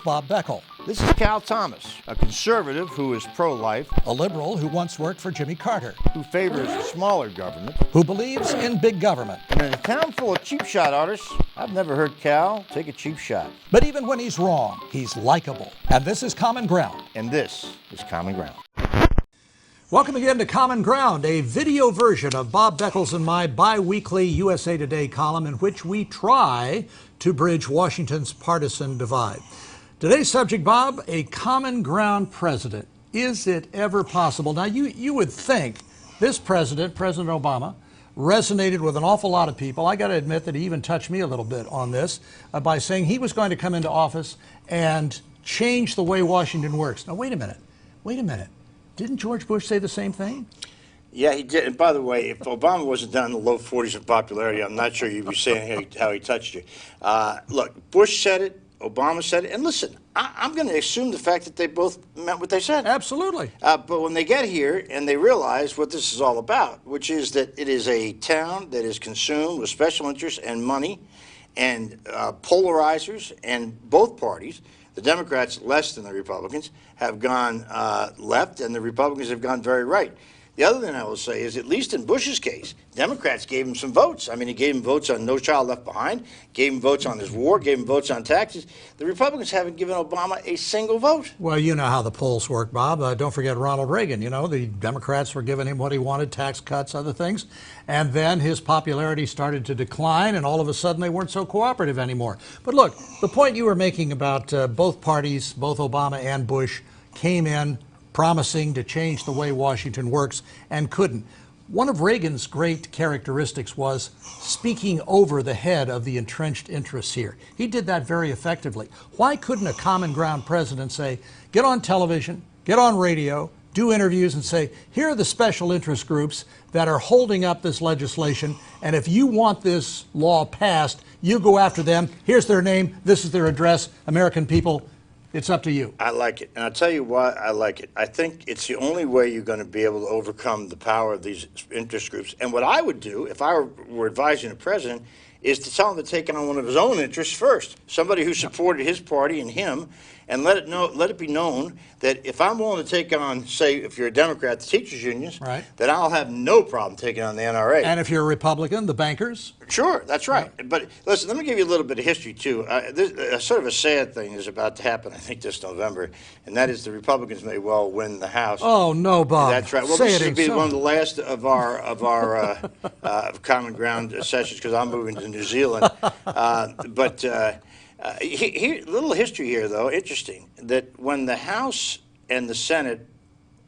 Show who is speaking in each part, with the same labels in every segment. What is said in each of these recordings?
Speaker 1: Bob Beckel.
Speaker 2: This is Cal Thomas, a conservative who is pro-life,
Speaker 1: A liberal who once worked for Jimmy Carter.
Speaker 2: who favors smaller government,
Speaker 1: Who believes in big government.
Speaker 2: and in a town full of cheap shot artists, I've never heard Cal take a cheap shot.
Speaker 1: But even when he's wrong, he's likable. And this is Common Ground.
Speaker 2: And this is Common Ground.
Speaker 1: Welcome again to Common Ground, a video version of Bob Beckel's and my bi-weekly USA Today column in which we try to bridge Washington's partisan divide. Today's subject, Bob, a common ground president. Is it ever possible? Now, you would think this president, President Obama, resonated with an awful lot of people. I got to admit that he even touched me a little bit on this by saying he was going to come into office and change the way Washington works. Now, wait a minute. Didn't George Bush say the same thing?
Speaker 3: Yeah, he did. And by the way, if Obama wasn't down in the low 40s of popularity, I'm not sure you'd be saying how he touched you. Look, Bush said it, Obama said it, and listen, I'm going to assume the fact that they both meant what they said.
Speaker 1: Absolutely.
Speaker 3: But when they get here and they realize what this is all about, which is that it is a town that is consumed with special interests and money and polarizers, and both parties, the Democrats less than the Republicans, have gone left, and the Republicans have gone very right. The other thing I will say is, at least in Bush's case, Democrats gave him some votes. I mean, he gave him votes on No Child Left Behind, gave him votes on his war, gave him votes on taxes. The Republicans haven't given Obama a single vote.
Speaker 1: Well, you know how the polls work, Bob. Don't forget Ronald Reagan. You know, the Democrats were giving him what he wanted, tax cuts, other things. And then his popularity started to decline, and all of a sudden they weren't so cooperative anymore. But look, the point you were making about both parties, both Obama and Bush, came in promising to change the way Washington works and couldn't. One of Reagan's great characteristics was speaking over the head of the entrenched interests here. He did that very effectively. Why couldn't a common ground president say, get on television, get on radio, do interviews and say, here are the special interest groups that are holding up this legislation, and if you want this law passed, you go after them. Here's their name, this is their address, American people. It's up to you.
Speaker 3: I like it. And I'll tell you why I like it. I think it's the only way you're going to be able to overcome the power of these interest groups. And what I would do, if I were advising the president, is to tell him to take on one of his own interests first, somebody who supported his party and him, and let it be known that if I'm willing to take on, say, if you're a Democrat, the teachers' unions,
Speaker 1: right,
Speaker 3: that I'll have no problem taking on the NRA.
Speaker 1: And if you're a Republican, the bankers?
Speaker 3: Sure, that's right. Yeah. But listen, let me give you a little bit of history, too. Sort of a sad thing is about to happen, I think, this November, and that is the Republicans may well win the House.
Speaker 1: Oh, no, Bob.
Speaker 3: That's right. Well, this will be one of the last of our Common Ground sessions, because I'm moving to New Zealand. Here, little history here, though, interesting, that when the House and the Senate,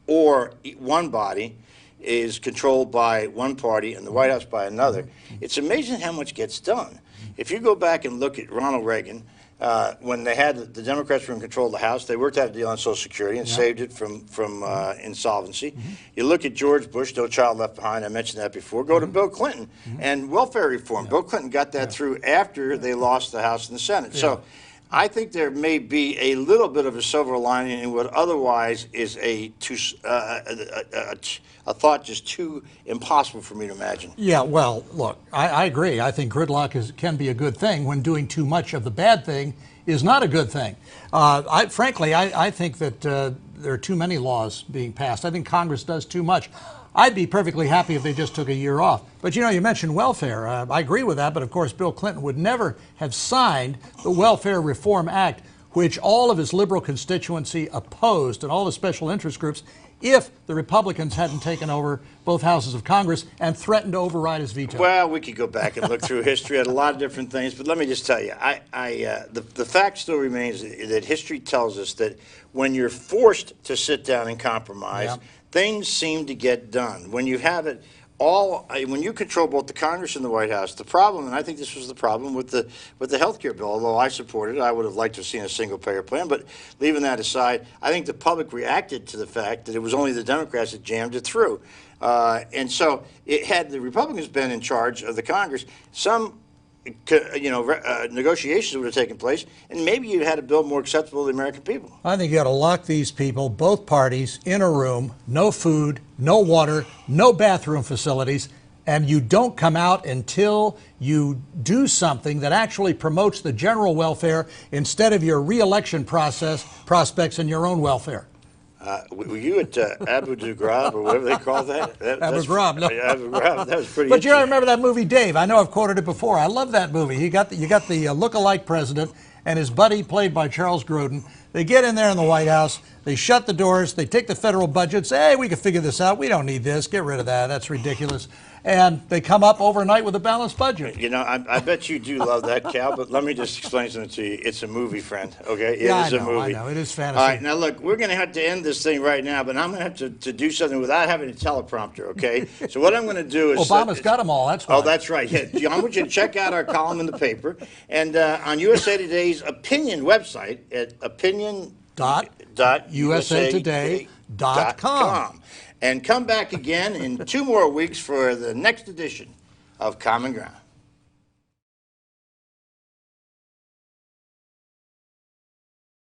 Speaker 3: or one body, is controlled by one party and the White House by another, it's amazing how much gets done. If you go back and look at Ronald Reagan, when they had the Democrats were in control of the House, they worked out a deal on Social Security and saved it from insolvency. You look at George Bush, No Child Left Behind, I mentioned that before. Go to Bill Clinton and welfare reform. Bill Clinton got that through after they lost the House and the Senate. So I think there may be a little bit of a silver lining in what otherwise is a thought just too impossible for me to imagine.
Speaker 1: Yeah, well, look, I agree. I think gridlock can be a good thing when doing too much of the bad thing is not a good thing. Frankly, I think that there are too many laws being passed. I think Congress does too much. I'd be perfectly happy if they just took a year off. But, you know, you mentioned welfare. I agree with that, but of course Bill Clinton would never have signed the Welfare Reform Act, which all of his liberal constituency opposed and all the special interest groups, if the Republicans hadn't taken over both houses of Congress and threatened to override his veto.
Speaker 3: Well, we could go back and look through history at a lot of different things, but let me just tell you, the fact still remains that history tells us that when you're forced to sit down and compromise, things seem to get done. When you have it all, when you control both the Congress and the White House, the problem, and I think this was the problem with the health care bill, although I supported it, I would have liked to have seen a single-payer plan, but leaving that aside, I think the public reacted to the fact that it was only the Democrats that jammed it through. And so, had the Republicans been in charge of the Congress, some negotiations would have taken place, and maybe you had a bill more acceptable to the American people.
Speaker 1: I think you ought to lock these people, both parties, in a room, no food, no water, no bathroom facilities. and you don't come out until you do something that actually promotes the general welfare instead of your re-election prospects and your own welfare.
Speaker 3: Were you at Abu Ghraib or whatever they call that?
Speaker 1: Abu Ghraib, no.
Speaker 3: Abu Ghraib, that was pretty
Speaker 1: But you
Speaker 3: interesting.
Speaker 1: remember that movie, Dave? I know I've quoted it before. I love that movie. You got the look-alike president and his buddy, played by Charles Grodin. They get in there in the White House. They shut the doors. They take the federal budget. Say, hey, we can figure this out. We don't need this. Get rid of that. That's ridiculous. And they come up overnight with a balanced budget.
Speaker 3: You know, I bet you do love that, Cal, but let me just explain something to you. It's a movie, friend, okay?
Speaker 1: Yeah,
Speaker 3: It is
Speaker 1: I
Speaker 3: a
Speaker 1: know,
Speaker 3: movie.
Speaker 1: I know. It is fantasy.
Speaker 3: All right, now look, we're going to have to end this thing right now, but I'm going to have to do something without having a teleprompter, okay? So what I'm going to do is...
Speaker 1: Obama's got them all, that's why.
Speaker 3: Oh, that's right. Yeah, I want you to check out our column in the paper. And on USA Today's opinion website at
Speaker 1: opinion.usatoday.com.
Speaker 3: And come back again in 2 more weeks for the next edition of Common Ground.